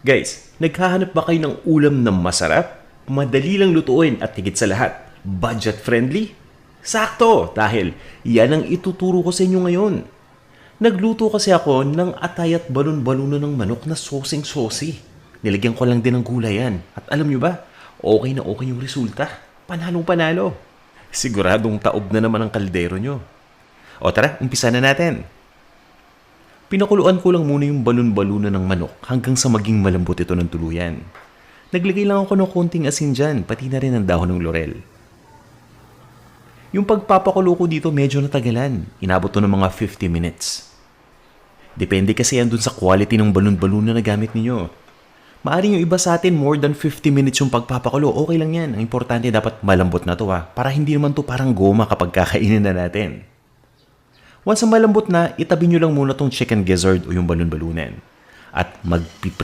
Guys, naghahanap ba kayo ng ulam na masarap, madali lang lutuin at higit sa lahat, budget-friendly? Sakto! Dahil yan ang ituturo ko sa inyo ngayon. Nagluto kasi ako ng atay at balon-baluno ng manok na soseng-sosi. Nilagyan ko lang din ng gulay yan. At alam nyo ba, okay na okay yung resulta. Panalong-panalo. Siguradong taob na naman ang kaldero nyo. O tara, umpisa na natin. Pinakuluan ko lang muna yung balon-baluno ng manok hanggang sa maging malambot ito ng tuluyan. Naglagay lang ako ng konting asin dyan, pati na rin ang dahon ng laurel. Yung pagpapakulo ko dito medyo natagalan. Inabot to ng mga 50 minutes. Depende kasi yan dun sa quality ng balon-baluno na gamit ninyo. Maaring yung iba sa atin more than 50 minutes yung pagpapakulo, okay lang yan. Ang importante dapat malambot na to para hindi naman to parang goma kapag kakainin na natin. Once na malambot na, itabi nyo lang muna tong chicken gizzard o yung balon-balunan. At